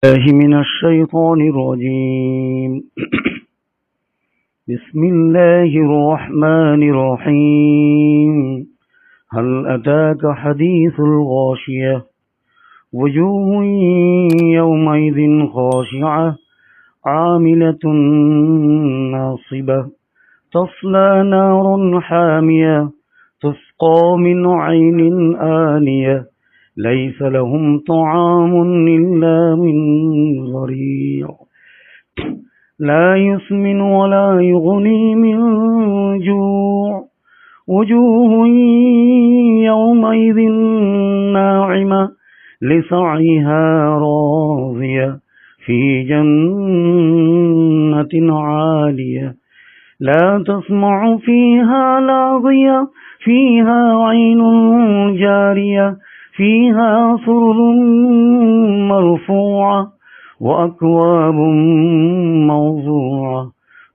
الله من الشيطان الرجيم. بسم الله الرحمن الرحيم. هل أتاك حديث الغاشية وجوه يومئذ خاشعة عاملة ناصبة تصلى نارا حامية تسقى من عين آنية ليس لهم طعام إلا من ضريع لا يسمن ولا يغني من جوع وجوه يومئذ ناعمة لسعيها راضية في جنة عالية لا تسمع فيها لاغية فيها عين جارية فيها سرر مرفوعة وأكواب موضوعة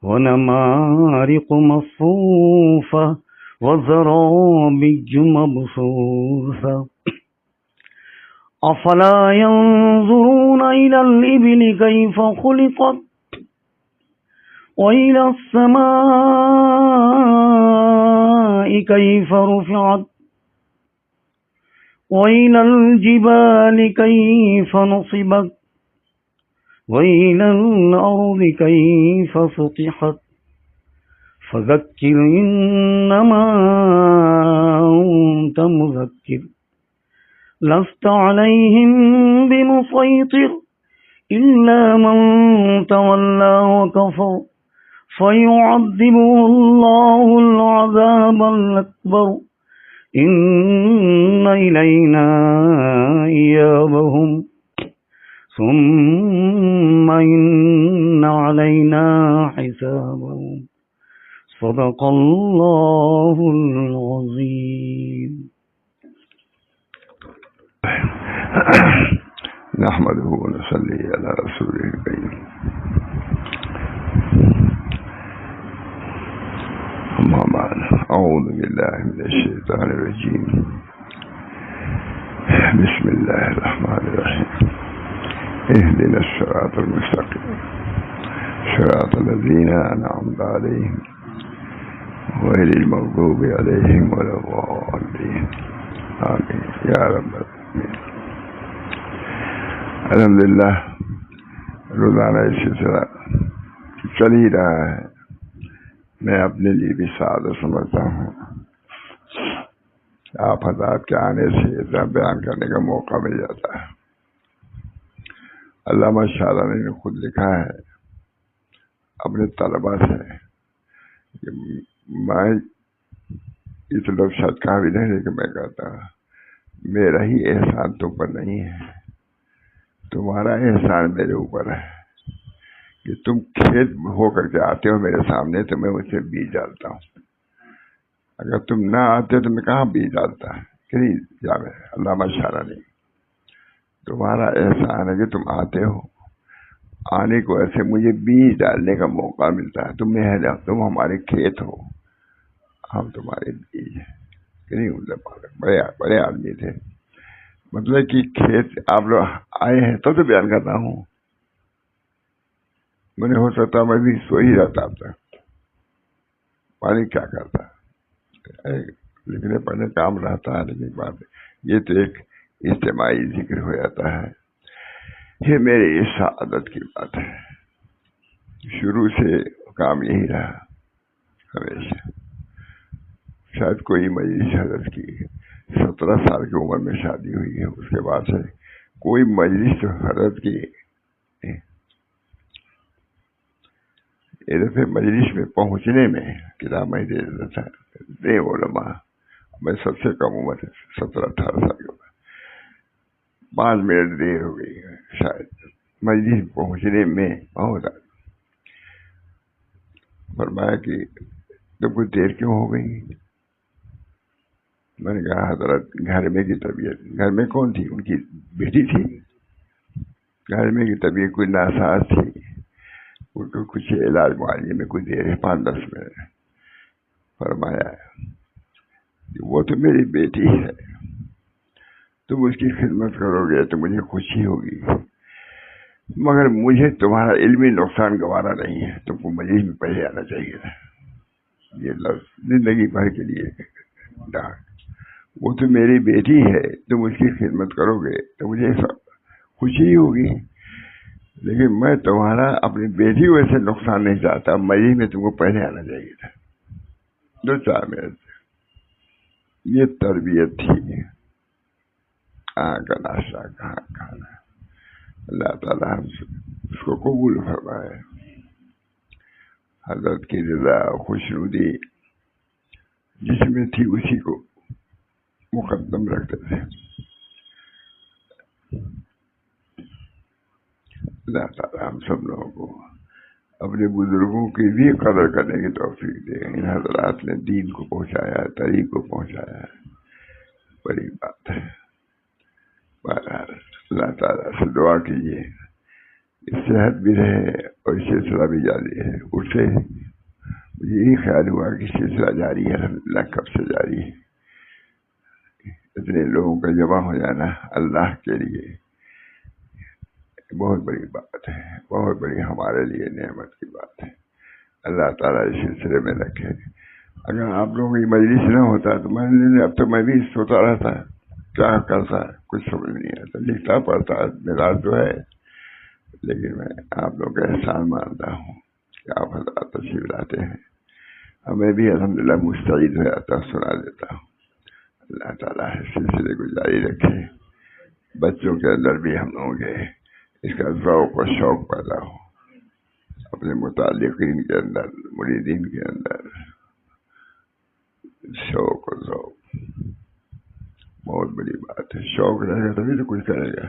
ونمارق مصفوفة وزرابي مبثوثة أفلا ينظرون إلى الإبل كيف خلقت وإلى السماء كيف رفعت وإلى الجبال كيف نصبت وإلى الأرض كيف سطحت فذكر إنما أنت مذكر لست عليهم بمسيطر إلا من تولى وكفر فيعذبه الله العذاب الأكبر إن إلينا إيابهم ثم إن علينا حسابهم صدق الله العظيم. نحمده ونصلي على رسوله الكريم. أما بعد، أعوذ بالله من الشيطان الرجيم. بسم الله الرحمن الرحيم. اهدنا الصراط المستقيم صراط الذين أنعمت عليهم غير المغضوب عليهم ولا الضالين آمين یا رب العالمین. الحمدللہ روزانہ اس سلسلہ چل ہی رہا ہے. میں اپنے لیے بھی سعادت سمجھتا ہوں آپ حضرات کے آنے سے اتنا بیان کرنے کا موقع مل جاتا ہے. علامہ شاعرانی نے خود لکھا ہے اپنے طلباء سے کہ میں اس لفظ شاید کہا بھی نہیں لیکن میں کہتا ہوں میرا ہی احسان تم پر نہیں ہے، تمہارا احسان میرے اوپر ہے کہ تم کھیت ہو کر کے آتے ہو میرے سامنے تو میں اسے بیج ڈالتا ہوں. اگر تم نہ آتے تو میں کہاں بیج ڈالتا کہ نہیں جاوید علامہ شاعرانی. تمہارا احسان ہے کہ تم آتے ہو، آنے کو ایسے مجھے بیج ڈالنے کا موقع ملتا ہے. تم ہمارے کھیت ہو، ہم تمہارے بیج ہیں کہ نہیں. بڑے آدمی تھے، مطلب کہ کھیت آپ لوگ آئے ہیں تو بیان کرتا ہوں. میں نے ہو سکتا میں بھی سو ہی رہتا تھا، پانی کیا کرتا لکھنے پڑھنے کام رہتا ہے. لیکن بات یہ تو ایک اجتماعی ذکر ہو جاتا ہے. یہ میری سعادت کی بات ہے. شروع سے کام یہی رہا ہمیشہ. شاید کوئی مجلس حضرت کی 17 سال کی عمر میں شادی ہوئی ہے، اس کے بعد سے کوئی مجلس حضرت کی دفعہ مجلس میں پہنچنے میں کتاب میں دے دیتا تھا. بے علماء میں سب سے کم عمر 17-18 سال کی عمر، 5 منٹ دیر ہو گئی شاید مجلس پہنچنے میں. بہت فرمایا کہ تم کچھ دیر کیوں ہو گئی؟ میں نے کہا حضرت گھر میں کی طبیعت. گھر میں کون تھی؟ ان کی بیٹی تھی. گھر میں کی طبیعت کوئی ناساز تھی، ان کو کچھ علاج معالجے میں کچھ دیر ہے 5-10 منٹ. فرمایا وہ تو میری بیٹی ہے، تم اس کی خدمت کرو گے تو مجھے خوشی ہوگی. مگر مجھے تمہارا علمی نقصان گوارا نہیں ہے، تم کو مجلس میں پہلے آنا چاہیے تھا. یہ لفظ زندگی بھر کے لیے ڈانٹ. وہ تو میری بیٹی ہے، تم اس کی خدمت کرو گے تو مجھے خوشی ہوگی، لیکن میں تمہارا اپنی بیٹی ویسے نقصان نہیں چاہتا. مجلس میں تم کو پہلے آنا چاہیے تھا 2-4 منٹ. یہ تربیت تھی. کا ناشتہ کہاں کھانا. اللہ تعالیٰ ہم اس کو قبول فرمائے. حضرت کی رضا خوشنودی جس میں تھی اسی کو مقدم رکھتے تھے. اللہ تعالیٰ ہم سب لوگوں کو اپنے بزرگوں کی بھی قدر کرنے کی توفیق دے. ان حضرات نے دین کو پہنچایا، طریق کو پہنچایا، بڑی بات ہے. بہرحال اللہ تعالیٰ سے دعا کیجیے صحت بھی رہے اور سلسلہ بھی جاری ہے. اس سے مجھے یہی خیال ہوا کہ سلسلہ جاری ہے. الحمدللہ کب سے جاری ہے. اتنے لوگوں کا جمع ہو جانا اللہ کے لیے بہت بڑی بات ہے، بہت بڑی ہمارے لیے نعمت کی بات ہے. اللہ تعالیٰ اس سلسلے میں رکھے. اگر آپ لوگوں کی مجلس نہ ہوتا تو اب تو میں بھی سوتا رہتا، کیا کرتا، کچھ سمجھ نہیں آتا. لکھتا پڑھتا میرا تو ہے، لیکن میں آپ لوگ کا احسان مانتا ہوں کہ آپ حضرات تشریف لاتے ہیں. ہمیں بھی الحمدللہ مستعد ہو جاتا، سنا دیتا ہوں. اللہ تعالیٰ اس سلسلے کو جاری رکھے. بچوں کے اندر بھی ہم لوگوں کے اس کا ذوق و شوق پیدا ہو، اپنے متعلقین کے اندر، مریدین کے اندر شوق و ذوق بہت بڑی بات ہے. شوق رہے گا تبھی تو کچھ کرے گا.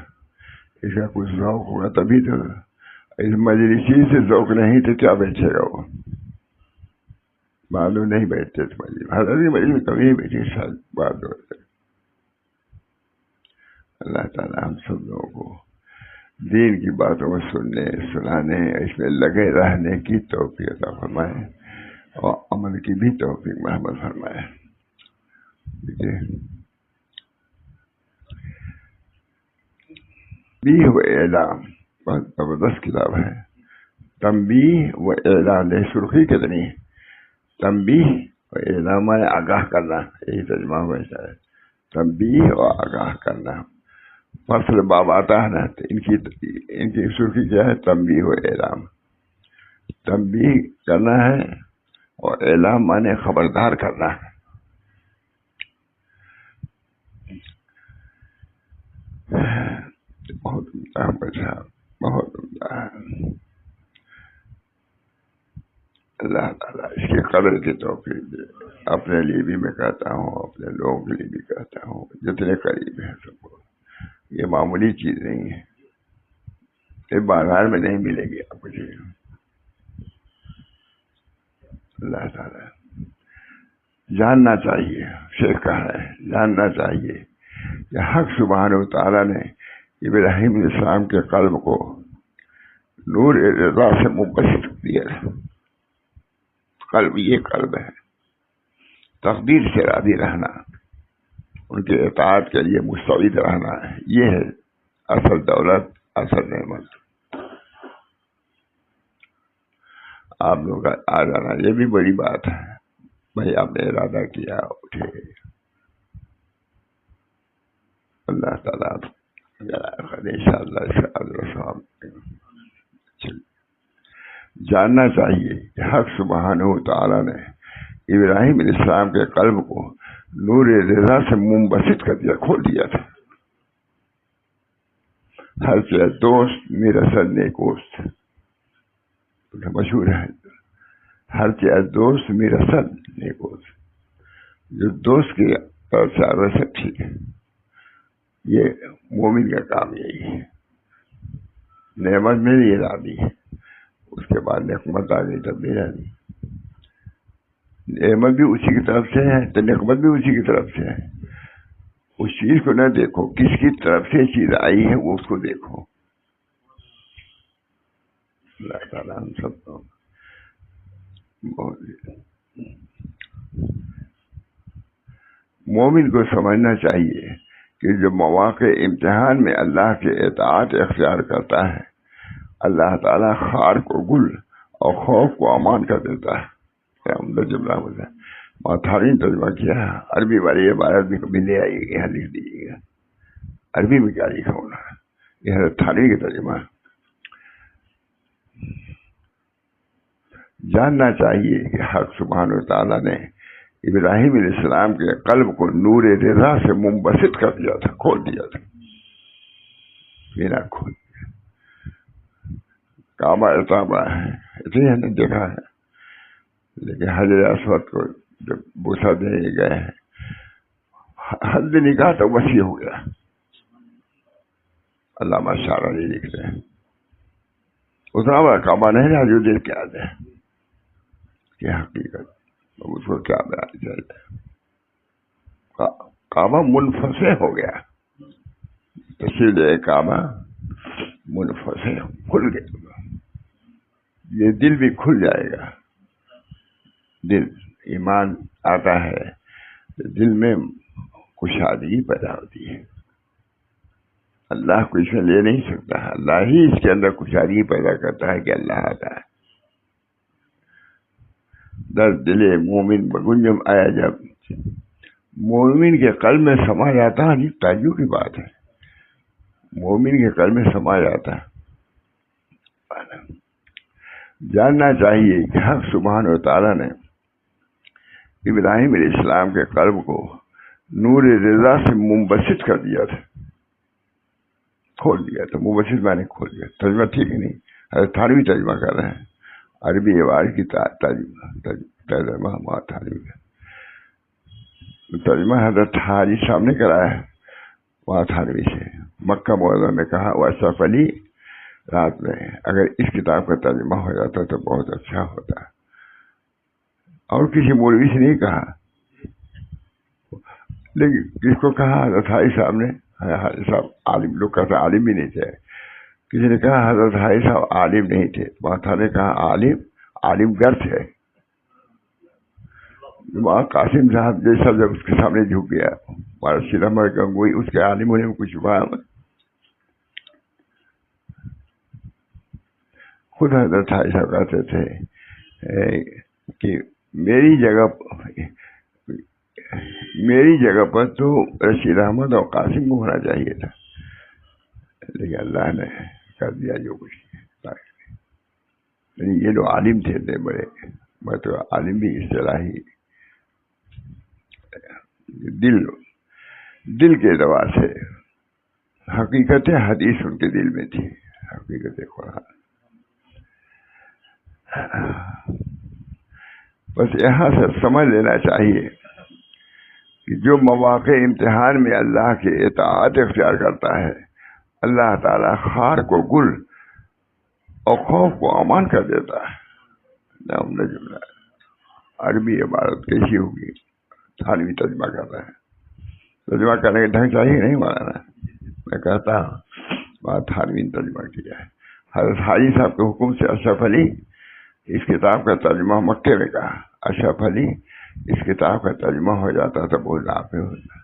اس کا کچھ ذوق ہوگا تبھی تو. اس مجلسی سے ذوق نہیں تو کیا بیٹھے گا وہ. معلوم نہیں بیٹھتے تو مجلس میں کبھی نہیں بیٹھے شاید بات ہوتے. اللہ تعالیٰ ہم سب لوگوں کو دین کی باتوں کو سننے، سنانے، اس میں لگے رہنے کی توفیق عطا فرمائے اور عمل کی بھی توفیق مرحمت فرمائے. تنبیہ و اعلام بہت زبردست کتاب ہے. تنبیہ و اعلام سرخی کتنی. تنبیہ و اعلام ہے آگاہ کرنا، یہی ترجمہ ہوتا ہے. تنبیہ اور آگاہ کرنا. فصل باب آتا ہے نا، تو ان کی سرخی کیا ہے؟ تنبیہ و اعلام. تنبیہ کرنا ہے اور اعلام مانے خبردار کرنا ہے. بہت عمدہ بچہ، بہت عمدہ ہے. اللہ تعالیٰ اس کی قدر کی توفیق دے. اپنے لیے بھی میں کہتا ہوں، اپنے لوگوں کے لیے بھی کہتا ہوں، جتنے قریب ہیں سب کو. یہ معمولی چیز نہیں ہے، یہ بازار میں نہیں ملے گی آپ کو. اللہ تعالیٰ جاننا چاہیے، شیخ کہا ہے جاننا چاہیے کہ حق سبحانہ و تعالیٰ نے ابراہیم علیہ السلام کے قلب کو نور رضا سے مبشر دیا. قلب یہ قلب ہے، تقدیر سے راضی رہنا، ان کے اطاعت کے لیے مستعد رہنا ہے. یہ ہے اصل دولت، اصل نعمت. آپ لوگ آ جانا یہ بھی بڑی بات ہے. بھائی آپ نے ارادہ کیا، اٹھے. اللہ تعالیٰ انشاءاللہ جاننا چاہیے کہ حق سبحانہ و تعالیٰ نے ابراہیم علیہ السلام کے قلب کو نور رضا سے منبسط کر دیا، کھول دیا تھا. ہر چیز دوست میرا سر نیکوست مشہور ہے. ہر چیز دوست میرا سر نیکوست. جو دوست کی طرف سے آ سب ٹھیک ہے. یہ مومن کا کام یہی ہے. نعمت میں یہ راضی ہے، اس کے بعد نعمت آ گئی تب بھی راضی. نعمت بھی اسی کی طرف سے ہے تو نعمت بھی اسی کی طرف سے ہے. اس چیز کو نہ دیکھو کس کی طرف سے چیز آئی ہے، وہ اس کو دیکھو. اللہ تعالیٰ ہم سب کو مومن کو سمجھنا چاہیے کہ جو مواقع امتحان میں اللہ کے اطاعت اختیار کرتا ہے اللہ تعالیٰ خار کو گل اور خوف کو امان کر دیتا ہے. عمدہ جملہ مجھے ماتھاری ترجمہ کیا. عربی والی عبارت بھی کبھی لے آئیے گا، یہاں لکھ دیجیے گا. عربی میں کیا لکھا ہونا ہے، یہ حضرت تھانوی کا ترجمہ. جاننا چاہیے کہ حق سبحانہ وتعالیٰ نے ابراہیم علیہ السلام کے قلب کو نور رضا سے منبسط کر دیا تھا، کھول دیا تھا، بنا کھول دیا. کعبہ اتنا بڑا ہے، اسے ہم نے دیکھا ہے، لیکن حجر اسود کو جب بوسہ دینے گئے ہیں حد نکاح تو وسیع ہو گیا. علامہ شعرانی لکھتے ہیں اتنا بڑا کعبہ نہیں رہا جو دیکھ کے آتے ہیں کہ حقیقت اس کو کیا بیان چاہیے. کعبہ منفصل ہو گیا، تشریح کعبہ منفصل کھل گیا. یہ دل بھی کھل جائے گا. دل ایمان آتا ہے تو دل میں خوشحالی پیدا ہوتی ہے. اللہ کو اس میں لے نہیں سکتا، اللہ ہی اس کے اندر خوشحالی پیدا کرتا ہے کہ اللہ آتا ہے. در دل مومن بگنجم آیا جب مومن کے قلب میں سما جاتا ہے. تعجب کی بات ہے، مومن کے قلب میں سما جاتا ہے. جاننا چاہیے کہ حق سبحانہ و تعالیٰ نے ابراہیم علیہ السلام کے قلب کو نور رضا سے منبسط کر دیا تھا، کھول دیا تھا. منبسط میں نے کھول دیا. ترجمہ ٹھیک ہے نہیں، حضرت تھانوی ترجمہ کر رہے ہیں. عربی عبارت کی ترجمہ ترجمہ حضرت حاجی صاحب نے کرایا ہے وہاں تھانوی سے. مکہ معظمہ میں کہا اشرف علی رات میں اگر اس کتاب کا ترجمہ ہو جاتا تو بہت اچھا ہوتا. اور کسی مولوی سے نہیں کہا، لیکن کس کو کہا؟ حضرت حاجی صاحب نے. حاجی صاحب عالم لوگ کہتے عالم بھی نہیں تھے. کسی نے کہا حضرت حاجی صاحب عالم نہیں تھے. ماتھا نے کہا عالم گر تھے. وہاں قاسم صاحب جیسا جب اس کے سامنے جھک گیا رشید احمد گنگوئی، اس کے عالم ہونے میں کچھ ہوا. خود حضرت حاجی صاحب کہتے تھے کہ میری جگہ پر تو رشید احمد اور قاسم کو ہونا چاہیے تھا، لیکن اللہ نے کر دیا جو کچھ. یہ لوگ عالم تھے بڑے. میں تو عالم بھی اصطلاحی دل کے اعتبار سے حقیقت حدیث ان کے دل میں تھی، حقیقت قرآن. بس یہاں سے سمجھ لینا چاہیے کہ جو مواقع امتحان میں اللہ کے اطاعت اختیار کرتا ہے، اللہ تعالیٰ خار کو گل اور خوف کو امان کر دیتا ہے. عمدہ جملہ ہے. عربی عبارت کیسی ہوگی؟ تھانوی ترجمہ کر رہے ہیں. ترجمہ کرنے کا ڈھنگ چاہیے نہیں مولانا. میں کہتا ہوں بات تھانوی ترجمہ کیا ہے. حضرت حاجی صاحب کے حکم سے اشرف علی اس کتاب کا ترجمہ مکے میں کہا. اشرف علی اس کتاب کا ترجمہ ہو جاتا تو بہت نافع ہوتا.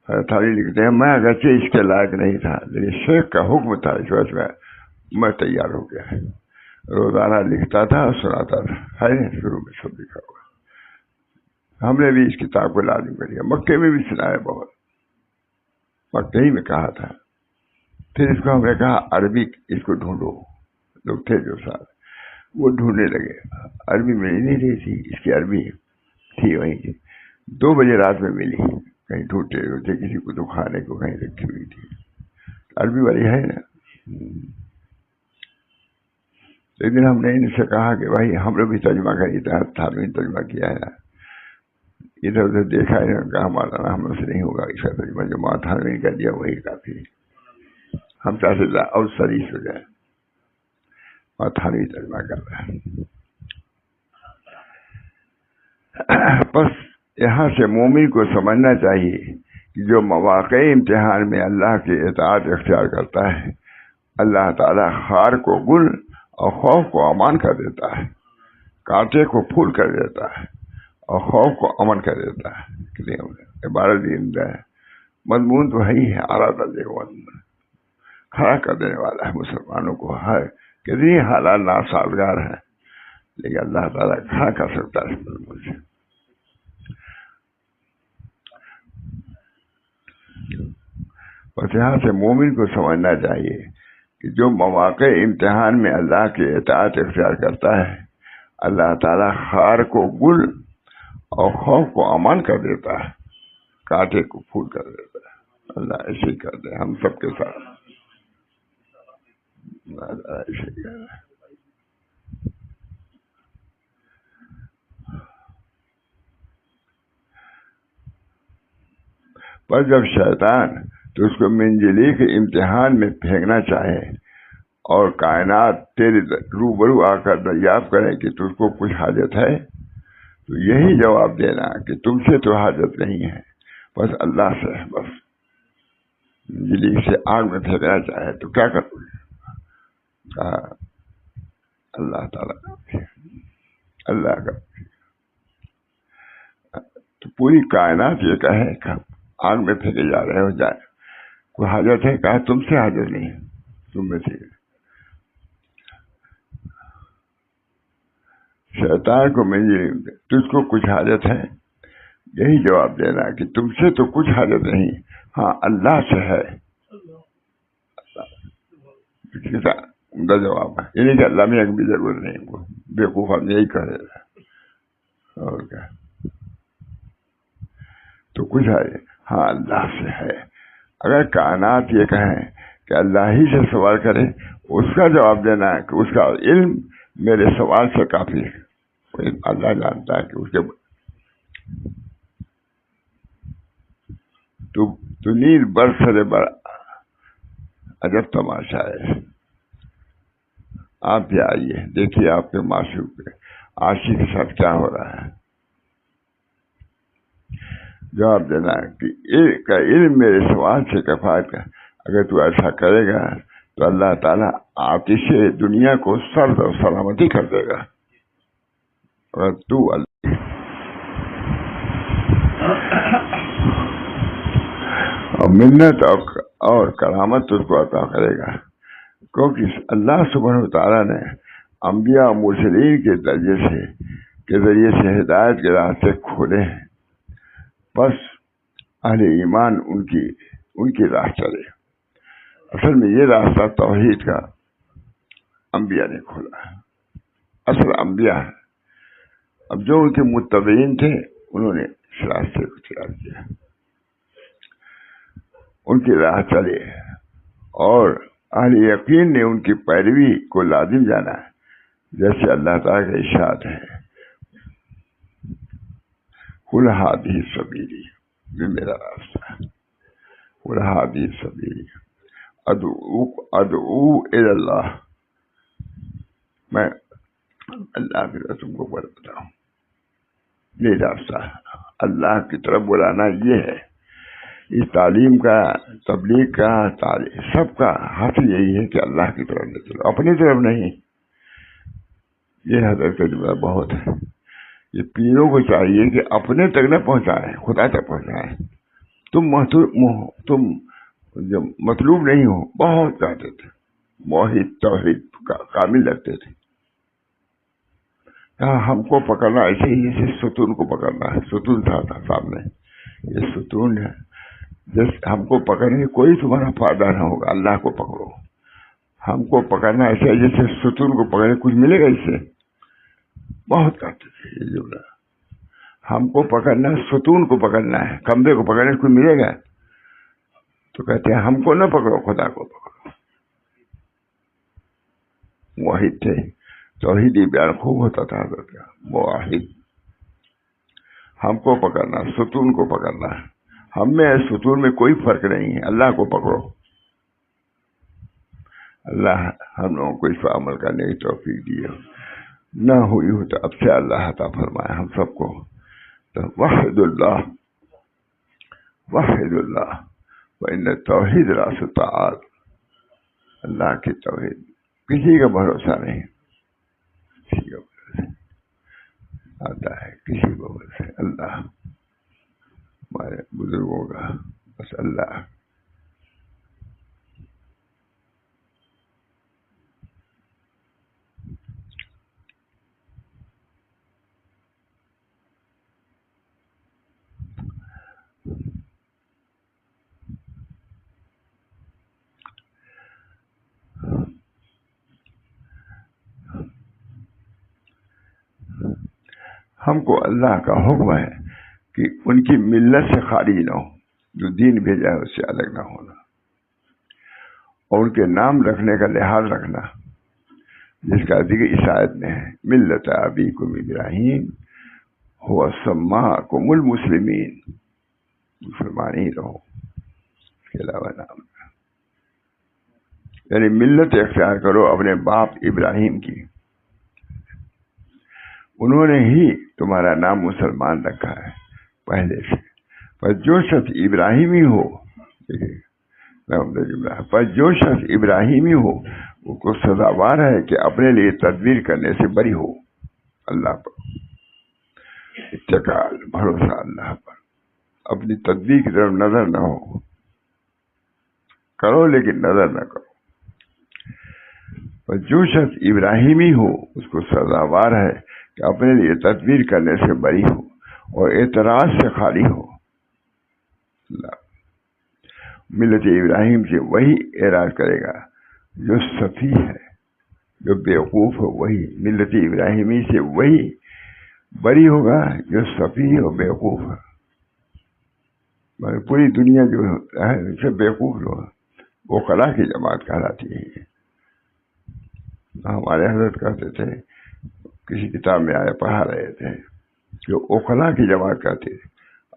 حضرت علی لکھتے ہیں میں اگرچہ اس کے لائق نہیں تھا، لیکن شیخ کا حکم تھا، اس وجہ میں تیار ہو گیا. روزانہ لکھتا تھا اور سناتا تھا. ہے شروع میں سب لکھا ہوا. ہم نے بھی اس کتاب کو لازم کر لیا. مکے میں بھی سنایا بہت، مکے ہی میں کہا تھا. پھر اس کو ہم نے کہا عربی اس کو ڈھونڈو. لوگ تھے جو ساتھ وہ ڈھونڈنے لگے. عربی ملی نہیں رہی تھی. اس کی عربی تھی وہیں کی. 2 بجے رات میں ملی. کہیں ڈھونڈتے ڈھونڈتے کسی کو تو کھانے کو کہیں رکھی ہوئی تھی. عربی والی ہے نا. لیکن ہم نے ان سے کہا کہ بھائی ہم لوگ بھی ترجمہ کریے. تھانوی ترجمہ کیا ہے. ادھر ادھر دیکھا ہے، کہا ہمارا ہم سے نہیں ہوگا اس کا ترجمہ. جو ماں تھانوی کر دیا وہی کافی. ہم چاہتے تھے اور سریش ہو جائے. ماں تھانوی ترجمہ کر رہے ہیں. بس یہاں سے مومن کو سمجھنا چاہیے کہ جو مواقع امتحان میں اللہ کی اطاعت اختیار کرتا ہے، اللہ تعالیٰ خار کو گل اور خوف کو امان کر دیتا ہے، کانٹے کو پھول کر دیتا ہے اور خوف کو امن کر دیتا ہے. عبارت ہے، مضمون تو ہے ہی ہے اعلیٰ درجے کا مضمون. کھڑا کر دینے والا ہے مسلمانوں کو. ہے کتنی حالات ناسازگار ہیں لیکن اللہ تعالیٰ کھڑا کر سکتا ہے اس ظلموں سے. بس یہاں سے مومن کو سمجھنا چاہیے کہ جو مواقع امتحان میں اللہ کے اطاعت اختیار کرتا ہے اللہ تعالیٰ خار کو گل اور خوف کو امن کر دیتا ہے, کانٹے کو پھول کر دیتا ہے. اللہ ایسے ہی کر دے ہم سب کے ساتھ. اللہ ایسے ہی کر دے. پر جب شیطان تو اس کو منجلی کے امتحان میں پھینکنا چاہے اور کائنات تیرے روبرو آ کر دریافت کرے کہ تجھ کو کچھ حاجت ہے تو یہی جواب دینا کہ تم سے تو حاجت نہیں ہے, بس اللہ سے ہے. بس منجلی سے آگ میں پھینکنا چاہے تو کیا کرو گے؟ کہا اللہ تعالیٰ اللہ کا تو پوری کائنات یہ کہے کہ آگ میں پھینکے جا رہے ہو جائے کوئی حاجت ہے؟ کہا تم سے حاجت نہیں ہے, تم میں سے. شیطان کو منجلی تجھ کو کچھ حاجت ہے, یہی جواب دینا کہ تم سے تو کچھ حاجت نہیں, ہاں اللہ سے ہے. عمدہ جواب ہے. یہ نہیں کہ اللہ میں بھی ضرورت نہیں, وہ بیوقوف ہم یہی کہہ رہے تھے. اور کیا تو کچھ ہے, ہاں اللہ سے ہے. اگر کائنات یہ کہیں کہ اللہ ہی سے سوال کرے اس کا جواب دینا ہے کہ اس کا علم میرے سوال سے کافی ہے. اللہ جانتا ہے کہ اس کے تو نیل برسرے بر عجب تماشا ہے. آپ بھی آئیے دیکھیے آپ کے معشوق کے عاشق کے ساتھ کیا ہو رہا ہے. جواب دینا کہ علم میرے سوال سے کفایت کا. اگر تو ایسا کرے گا تو اللہ تعالیٰ آتش دنیا کو سرد اور سلامتی کر دے گا. اگر تو منت اور کرامت تجھ کو عطا کرے گا, کیونکہ اللہ سبحانہ و تعالیٰ نے انبیاء و مرسلین کے ذریعے سے ہدایت کے راستے کھولے ہیں. بس اہل ایمان ان کی راہ چلے. اصل میں یہ راستہ توحید کا انبیاء نے کھولا ہے, اصل انبیاء ہے. اب جو ان کے متبعین تھے انہوں نے اس راستے کو اختیار کیا, ان کی راہ چلے, اور اہل یقین نے ان کی پیروی کو لازم جانا ہے. جیسے اللہ تعالیٰ کا ارشاد ہے قل ھذہ سبیلی, یہ میرا راستہ ہے. قل ھذہ سبیلی ادعو الی اللہ, میں اللہ کے رسول کو بتاؤں یہ راستہ اللہ کی طرف بلانا. یہ ہے اس تعلیم کا, تبلیغ کا, سب کا حاصل یہی ہے کہ اللہ کی طرف نہ چلو, اپنی طرف نہیں. یہ حضرت تجربہ بہت ہے. یہ پیروں کو چاہیے کہ اپنے تک نہ پہنچائیں, خدا تک پہنچائیں. تم جو مطلوب نہیں ہو بہت چاہتے تھے, موحد توحید کا کامل لگتے تھے. ہم کو پکڑنا ایسے ہی جیسے ستون کو پکڑنا ہے. ستون تھا سامنے, یہ ستون ہے. جس ہم کو پکڑنے کوئی تمہارا فائدہ نہ ہوگا, اللہ کو پکڑو. ہم کو پکڑنا ایسا ہے جیسے ستون کو پکڑنے کچھ ملے گا اس سے. بہت کہتے تھے یہ جملہ, ہم کو پکڑنا ستون کو پکڑنا ہے, کمرے کو پکڑنے کچھ ملے گا. تو کہتے ہیں ہم کو نہ پکڑو, خدا کو پکڑو. موحد تھے, توحیدی بیان خوب ہوتا تھا حضرت کا. موحد, ہم کو پکڑنا, ستون کو پکڑنا ہے. ہم میں ستون میں کوئی فرق نہیں ہے, اللہ کو پکڑو. اللہ ہم لوگوں کو اس پر عمل کرنے کی توفیق دی. نہ ہوئی ہو تو اب سے اللہ عطا فرمائے ہم سب کو. تو وحد اللہ وَإِنَّ توحید راس تعال. اللہ کی توحید, کسی کا بھروسہ نہیں, کسی کا بھروسہ آتا ہے, کسی کو بھروسہ اللہ. ہمارے بزرگوں کا بس اللہ. ہم کو اللہ کا حکم ہے کہ ان کی ملت سے خارج نہ ہو، جو دین بھیجا ہے اس سے الگ نہ ہونا، اور ان کے نام رکھنے کا لحاظ رکھنا جس کا ذکر اس آیت میں ہے، ملت ابیکم ابراہیم هو سماکم المسلمین، مسلمان ہی رہو، اس کے علاوہ نام، یعنی ملت اختیار کرو اپنے باپ ابراہیم کی، انہوں نے ہی تمہارا نام مسلمان رکھا ہے پہلے سے۔ پر جو شخص ابراہیمی ہو، پر جو شخص ابراہیمی ہو اس کو سزاوار ہے کہ اپنے لیے تدبیر کرنے سے بری ہو، اللہ پر اتکال، بھروسہ اللہ پر، اپنی تدبیر کی طرف نظر نہ ہو، کرو لیکن نظر نہ کرو۔ پر جو شخص ابراہیمی ہو اس کو سزاوار ہے کہ اپنے لیے تدبیر کرنے سے بری ہو اور اعتراض سے خالی ہو۔ اللہ ملت ابراہیم سے وہی اعراض کرے گا جو سفی ہے، جو بیوقوف ہے، وہی ملت ابراہیمی سے وہی بری ہوگا جو سفی اور بیوقوف ہے۔ پوری دنیا جو ہے سب بیوقوف لوگ ہیں، وہ خلا کی جماعت کہلاتی ہے۔ ہمارے حضرت کہتے تھے، کسی کتاب میں آیا پڑھا رہے تھے کہ اوکھلا کی جماعت کہتے تھے،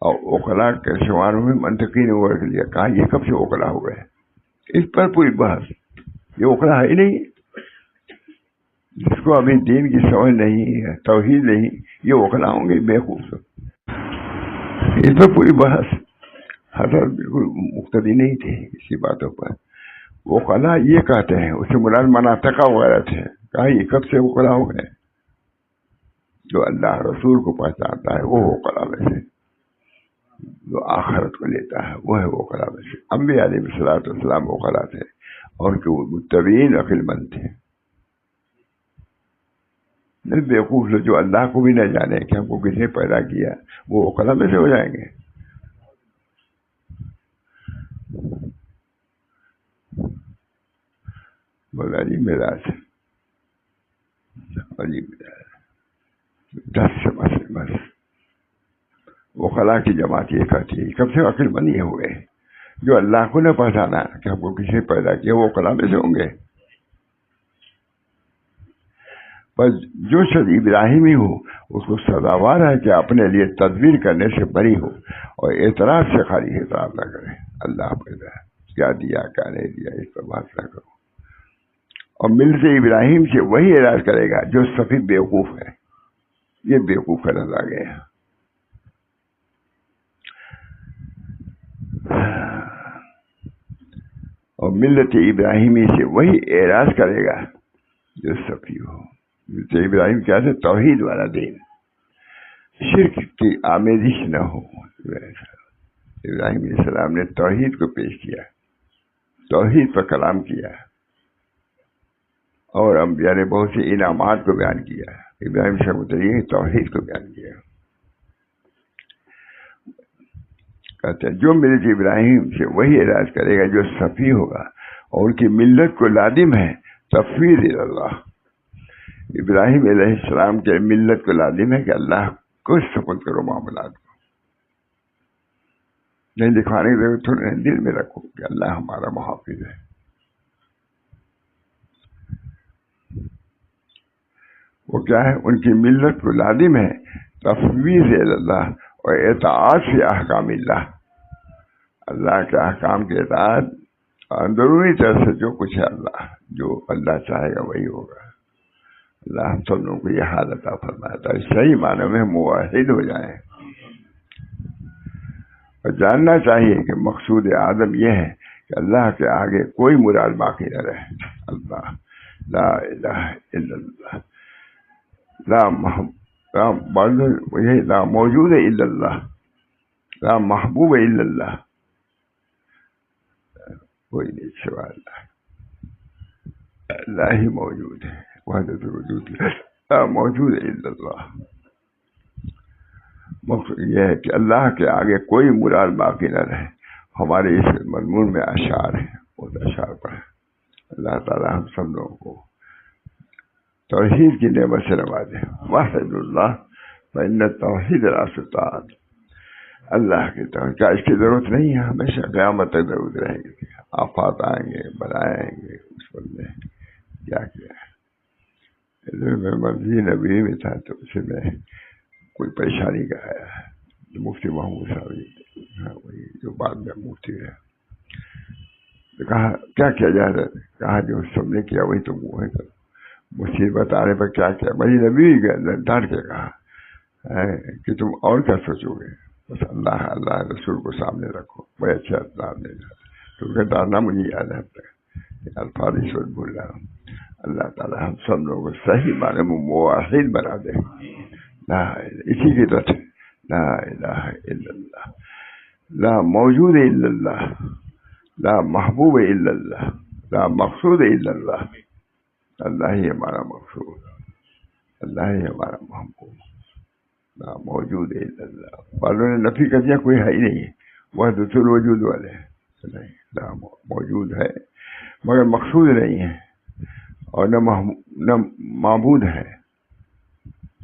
اور اوکھلا کے شماروں میں منطقی نے وہ رکھ لیا، کہا یہ کب سے اوکھلا ہو گئے؟ اس پر پوری بحث، یہ اوکھلا ہے ہی نہیں، جس کو ابھی دین کی سمجھ نہیں ہے، توحید نہیں، یہ اوکھلا ہوں گے بیوقوف سب۔ اس پر پوری بحث، حضرت بالکل مقتدی نہیں تھے اسی باتوں پر۔ اوکھلا یہ کہتے ہیں، اس سے مراد مناطقہ وغیرہ تھے، کہا یہ کب سے اوکھلا ہو گئے؟ جو اللہ رسول کو پہچانتا ہے وہ اوکھلا میں سے، جو آخرت کو لیتا ہے وہ ہے اوکھلا میں سے۔ انبیاء علیہ الصلوۃ والسلام اوکھلا تھے اور ان کے متبعین عقل مند تھے۔ بیوقوف لوگ جو اللہ کو بھی نہ جانے کہ ہم کو کس نے پیدا کیا، وہ اوکھلا میں سے ہو جائیں گے۔ بولا جی میرا دس سے بس وہ خلا کی جماعت یہ کہتی ہے، کب سے عقل مند یہ ہوئے جو اللہ کو نہ پہچانا کہ ہم کو کسی نے پیدا کیا، وہ خلا میں سے ہوں گے۔ بس جو شخص ابراہیمی ہو اس کو سزاوار ہے کہ اپنے لیے تدبیر کرنے سے بری ہو اور اعتراض سے خالی اعتراض نہ کرے۔ اللہ پر کیا دیا کیا نہیں دیا اس پر بات نہ کرو، اور ملت ابراہیم سے وہی اعراض کرے گا جو سفید بیوقوف ہے۔ یہ بیوقوف کا نظر آ گیا۔ اور ملت ابراہیمی سے وہی اعراض کرے گا جو سفی ہو۔ ملت ابراہیم کیا ہے؟ توحید والا دین، شرک کی آمیزش نہ ہو۔ ابراہیم علیہ السلام نے توحید کو پیش کیا، توحید پر کلام کیا، اور انبیاء نے بہت سے انعامات کو بیان کیا، ابراہیم سے متعلق توحید کو بیان کیا۔ کہتے ہیں جو ملت ابراہیم سے وہی اعراض کرے گا جو سفی ہوگا اور ان کی ملت کو لازم ہے تفویض اللہ۔ ابراہیم علیہ السلام کے ملت کو لازم ہے کہ اللہ کو سپرد کرو معاملات کو، نہیں دکھانے کی ضرورت تھوڑی نہیں، دل میں رکھو کہ اللہ ہمارا محافظ ہے۔ وہ کیا ہے؟ ان کی ملت کو لازم ہے تفویض اللہ اور اطاعت سے احکام اللہ، اللہ کے احکام کے اطاعت، اندرونی طرف سے جو کچھ ہے اللہ، جو اللہ چاہے گا وہی ہوگا۔ اللہ ہم سب لوگوں کو یہ حال عطا فرمائے تاکہ صحیح معنی میں موحد ہو جائیں، اور جاننا چاہیے کہ مقصود اعظم یہ ہے کہ اللہ کے آگے کوئی مراد باقی نہ رہے۔ اللہ لا الہ الا اللہ، لا موجود الا اللہ، لا محبوب الا اللہ، کوئی نہیں سوا اللہ، اللہ ہی موجود ہے، وحدت الوجود، لا موجود الا اللہ۔ مقصد یہ ہے کہ اللہ کے آگے کوئی مراد باقی نہ رہے۔ ہمارے اس مضمون میں اشعار ہیں، اس اشعار پر اللہ تعالی ہم سب لوگوں کو توحید کی نعمت سے نوازے۔ واحد اللہ فإن التوحید راستات، اللہ کی توحید کیا اس کی ضرورت نہیں ہے؟ ہمیشہ قیامت تک ضرورت رہے گی. آفات آئیں گے، بلائیں گے، اس پر نے کیا کیا ہے. میں مرضی نبی میں تھا تو اسے میں کوئی پریشانی کا ہے. مفتی محمود صاحب وہی جو بعد میں مفتی ہے، کہا کیا کیا جائے؟ کہا جو سب نے کیا وہی تم وہ ہے. مصیبت آنے پر کیا کیا؟ بھائی نبی ڈانٹ کے کہا کہ تم اور کیا سوچو گے، بس اللہ اللہ رسول کو سامنے رکھو. بڑے اچھے الفاظ نے تم کا ڈالنا مجھے یاد ہے، الفاظ اس وقت بول رہا ہوں. اللہ تعالیٰ ہم سب لوگوں کو صحیح معنی میں موحد بنا دے. لا اسی کی طرف لا الہ الا اللہ، لا موجود الا اللہ، لا محبوب الا اللہ، لا مقصود الا اللہ. اللہ ہی ہمارا مقصود، اللہ ہی ہمارا محبوب، لا موجود الا اللہ. والوں نے نفی کر دیا کوئی ہے ہی نہیں، وحدۃ الوجود والے نہیں. لا موجود ہے مگر مقصود نہیں ہے، اور نہ معبود ہے.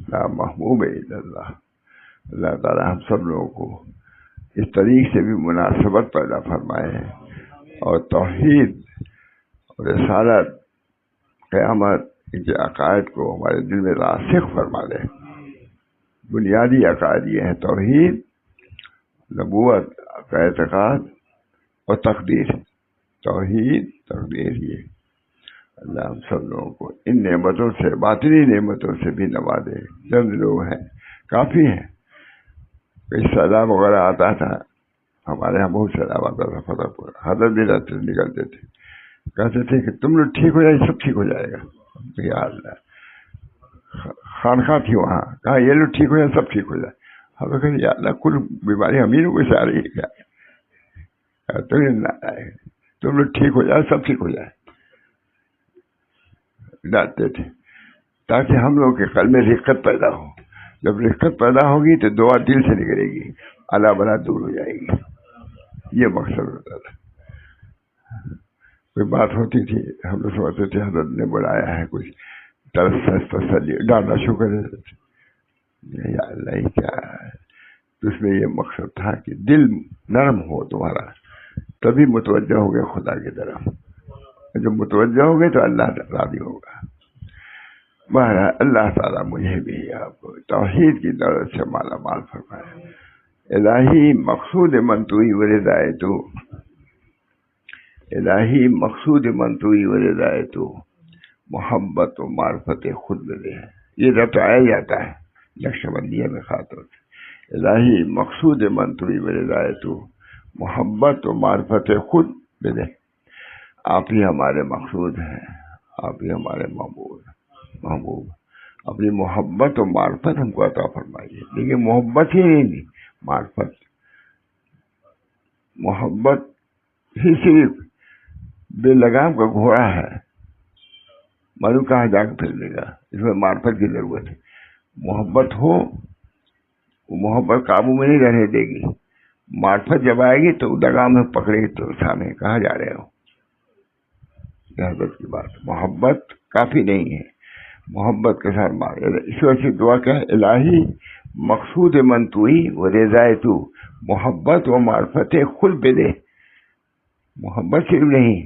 لا محبوب الا اللہ. اللہ تعالیٰ ہم سب لوگوں کو اس طریق سے بھی مناسبت پیدا فرمائے اور توحید اور رسالت قیامت ان کے عقائد کو ہمارے دل میں راسخ فرما دے. بنیادی عقائد یہ ہیں توحید، نبوت کا اعتقاد اور تقدیر. توحید تقدیر، یہ اللہ ہم سب لوگوں کو ان نعمتوں سے، باطنی نعمتوں سے بھی نوازے. چند لوگ ہیں، کافی ہیں. کوئی سیلاب وغیرہ آتا تھا، ہمارے یہاں بہت سیلاب آتا تھا فتح پور، حضرت بھی رہتے نکلتے تھے، کہتے تھے کہ تم لوگ ٹھیک ہو جائے سب ٹھیک ہو جائے گا. یا اللہ، خانخواہ تھی وہاں، کہا یہ لوگ ٹھیک ہو جائے سب ٹھیک ہو جائے. ہم لوگ کہتے یا اللہ کل بیماری ہم ہی لوگوں سے آ رہی ہے کیا؟ تم لوگ ٹھیک ہو جائے سب ٹھیک ہو جائے. ڈانٹتے تھے تاکہ ہم لوگ کے قلب میں رقت پیدا ہو. جب رقت پیدا ہوگی تو دعا دل سے نکلے گی، اللہ بلا دور ہو جائے گی. یہ مقصد ہوتا تھا. کوئی بات ہوتی تھی ہم لوگ سمجھتے تھے حضرت نے بلایا ہے کچھ تسلی، ڈانٹنا شروع کر دیتے تھے. یا اللہ کیا ہے؟ تو اس میں یہ مقصد تھا کہ دل نرم ہو تمہارا، تبھی متوجہ ہو گئے خدا کی طرف. جب متوجہ ہو گئے تو اللہ راضی ہوگا. بہرحال اللہ تعالیٰ مجھے بھی آپ کو توحید کی دولت سے مالا مال فرمائے. الہی مقصود منتوئی و رضائے تو، الہی مقصود منتوئی و رضائے تو، محبت و معرفت خود ملے. یہ ربط آیا جاتا ہے نقش بندیہ میں خاطر. الہی مقصود منتوئی و رضائے تو، محبت و معرفت خود ملے. آپ ہی ہمارے مقصود ہیں، آپ ہی ہمارے محبوب. اپنی محبت و معرفت ہم کو عطا فرمائیے. لیکن محبت ہی نہیں، معرفت. محبت ہی صرف بے لگام کا گھوڑا ہے، معلوم کہاں جا کے پھر لے گا. اس میں معرفت کی ضرورت ہے. محبت ہو، وہ محبت قابو میں نہیں رہنے دے گی. معرفت جب آئے گی تو لگام میں پکڑے گی تو سامنے کہاں جا رہے ہو. حضرت کی بات، محبت کافی نہیں ہے، محبت کے ساتھ مار. اس وجہ سے دعا کیا ہے؟ الہی مقصود منتوئی و رضائے تو، محبت و معرفت خود بے دے. محبت صرف نہیں،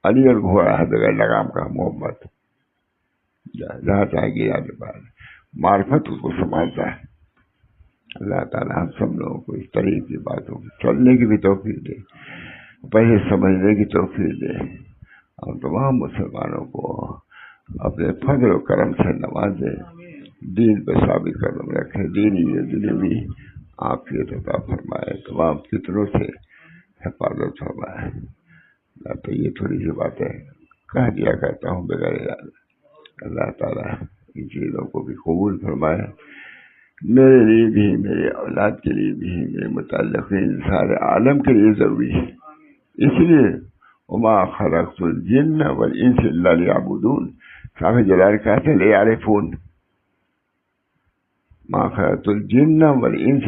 علی اور گھوڑا ہے بغیر لگام کا. محبت جہاں چاہے گی یاد بات، معرفت اس کو سنبھالتا ہے. اللہ تعالیٰ ہم سب لوگوں کو اس طریقے کی باتوں کو چلنے کی بھی توفیق دے، پہلے سمجھنے کی توفیق دے، اور تمام مسلمانوں کو اپنے فضل و کرم سے نوازے، دین پہ ثابت قدم رکھے، دینی دنیاوی عافیت عطا فرمائے، تمام فتنوں سے حفاظت فرمائے. تو یہ تھوڑی سی باتیں کہہ دیا کرتا ہوں بغیر یاد. اللہ تعالیٰ ان چیزوں کو بھی قبول فرمائے، میرے لیے بھی، میرے اولاد کے لیے بھی، میرے متعلقین سارے عالم کے لیے ضروری ہے. اس لیے وما خلقت الجن والانس الا لیعبدون. صاحب جلال کہتے ہیں لیعرفون. ما خلقت الجن والانس،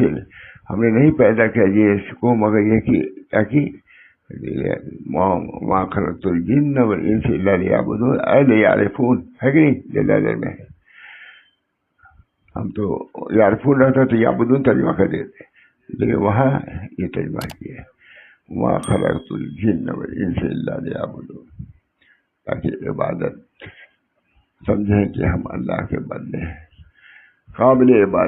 ہم نے نہیں پیدا کیا یہ کو مگر یہ کہ کیا کی ما خلقت الجن والانس الا لیعبدون اے لیعرفون. ہے کہ نہیں؟ جلال میں ہم تو یعرفون رہتا تو یعبدون ترجمہ کر دیتے، لیکن وہاں یہ ترجمہ کیا ہے وَمَا خَلَقْتُ الْجِنَّ وَالْإِنسَ إِلَّا لِيَعْبُدُونَ، تاکہ عبادت سمجھیں کہ ہم اللہ کے بندے ہیں، قابل عبادت